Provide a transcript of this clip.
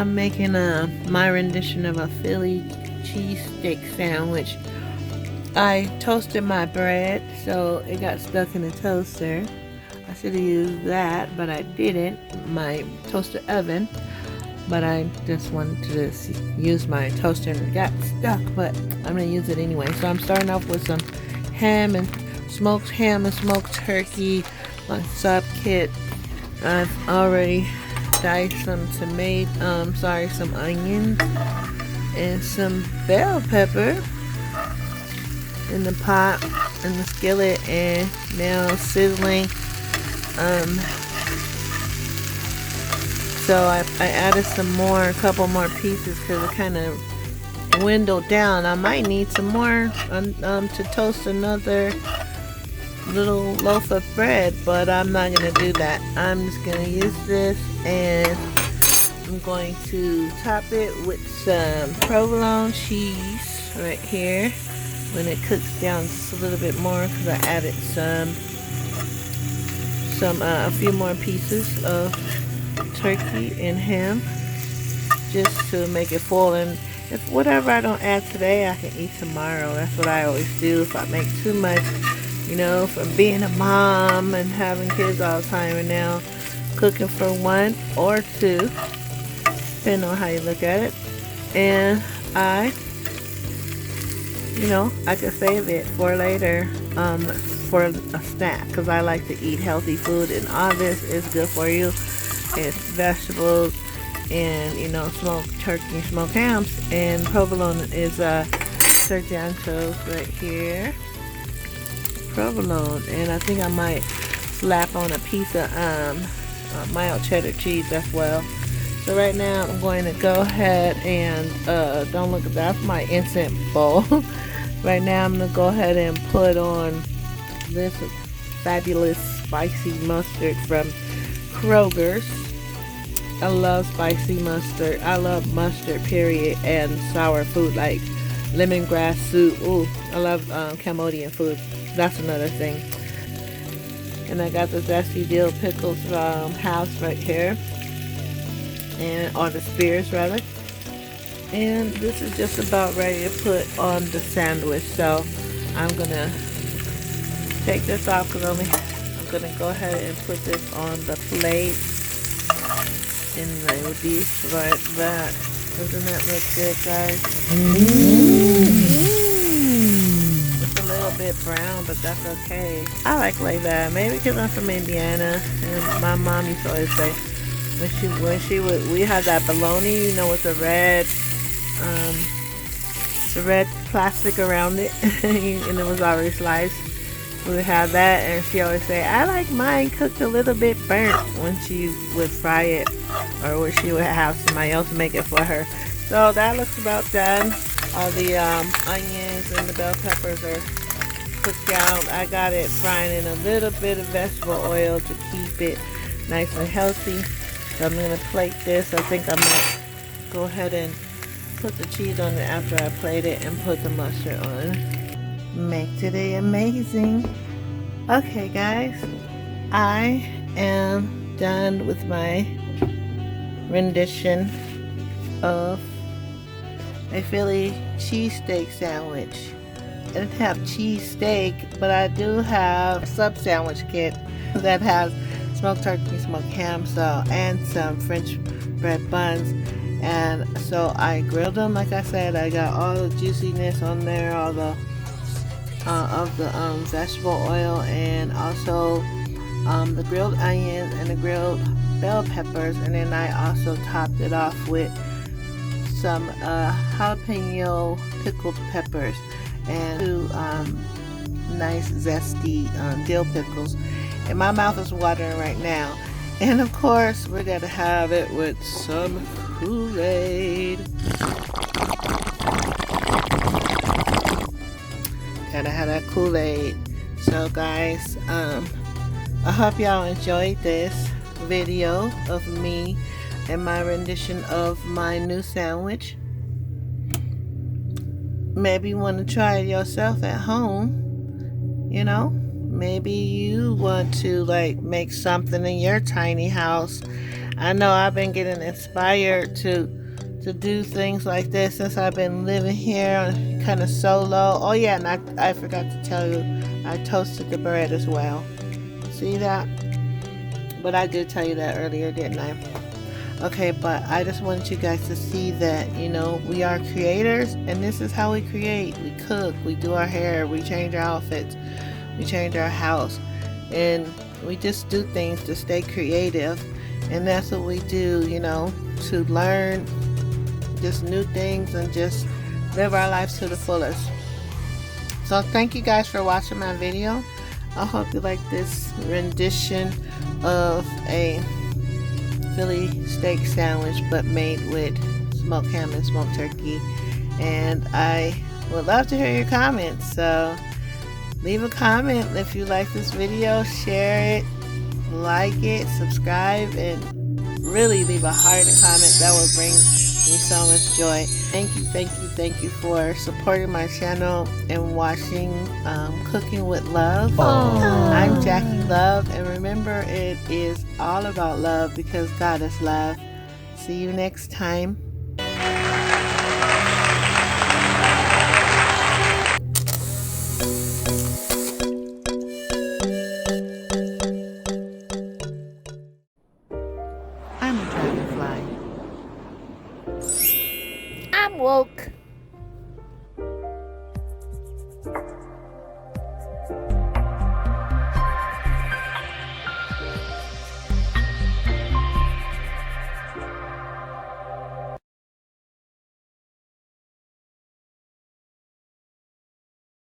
I'm making my rendition of a Philly cheesesteak sandwich. I toasted my bread, so it got stuck in the toaster. I should have used that, but I didn't. My toaster oven. But I just wanted to use my toaster and it got stuck, but I'm going to use it anyway. So I'm starting off with some smoked ham and smoked turkey, my sub kit. I've already diced some some onions and some bell pepper in the pot, in the skillet, and now sizzling. So I added a couple more pieces because it kind of dwindled down. I might need some more to toast another little loaf of bread, but I'm not going to do that. I'm just going to use this, and I'm going to top it with some provolone cheese right here when it cooks down just a little bit more, because I added a few more pieces of turkey and ham just to make it full. And if whatever I don't add today, I can eat tomorrow. That's what I always do. If I make too much, you know, from being a mom and having kids all the time, and now cooking for one or two, depending on how you look at it, and I can save it for later, for a snack, because I like to eat healthy food, and all this is good for you. It's vegetables and, smoked turkey, smoked hams, and provolone is Sargento's right here. Provolone, and I think I might slap on a piece of mild cheddar cheese as well. So right now I'm going to go ahead and don't look at that, that's my instant bowl. Right now I'm going to go ahead and put on this fabulous spicy mustard from Kroger's. I love spicy mustard. I love mustard, period, and sour food like lemongrass soup. Ooh, I love Cambodian food. That's another thing. And I got the zesty dill pickles house right here, or the spears rather. And this is just about ready to put on the sandwich. So I'm gonna take this off because I'm gonna go ahead and put this on the plate. And it would be like that. Doesn't that look good, guys? It's a little bit brown, but that's okay. I like that. Maybe because I'm from Indiana, and my mom used to always say we had that bologna, with the red plastic around it, and it was already sliced. We would have that, and she always say, I like mine cooked a little bit burnt, when she would fry it, or when she would have somebody else make it for her. So that looks about done. All the onions and the bell peppers are cooked down. I got it frying in a little bit of vegetable oil to keep it nice and healthy. So I'm going to plate this. I think I might go ahead and put the cheese on it after I plate it and put the mustard on. Make today amazing. Okay, guys, I am done with my rendition of a Philly cheesesteak sandwich. I didn't have cheesesteak, but I do have a sub sandwich kit that has smoked turkey, smoked ham, and some French bread buns. And so I grilled them. Like I said, I got all the juiciness on there, all the vegetable oil, and also the grilled onions and the grilled bell peppers, and then I also topped it off with some jalapeno pickled peppers and two nice zesty dill pickles. And my mouth is watering right now. And of course we're gonna have it with some Kool-Aid. Gotta have that Kool-Aid. So guys, I hope y'all enjoyed this video of me and my rendition of my new sandwich. Maybe you want to try it yourself at home. Maybe you want to make something in your tiny house I know I've been getting inspired to do things like this since I've been living here kind of solo. Oh yeah, and I forgot to tell you, I toasted the bread as well. See that? But I did tell you that earlier, didn't I? Okay, but I just wanted you guys to see that, you know, we are creators, and this is how we create. We cook, we do our hair, we change our outfits, we change our house, and we just do things to stay creative. And that's what we do, you know, to learn just new things and just live our lives to the fullest. So thank you guys for watching my video. I hope you like this rendition of a Philly steak sandwich, but made with smoked ham and smoked turkey. And I would love to hear your comments, so leave a comment if you like this video, share it, like it, subscribe, and really leave a heart and comment. That will bring me so much joy. Thank you for supporting my channel and watching Cooking with Love. I'm Jackee Love, and remember, it is all about love because God is love. See you next time. I'm a dragonfly. I'm woke.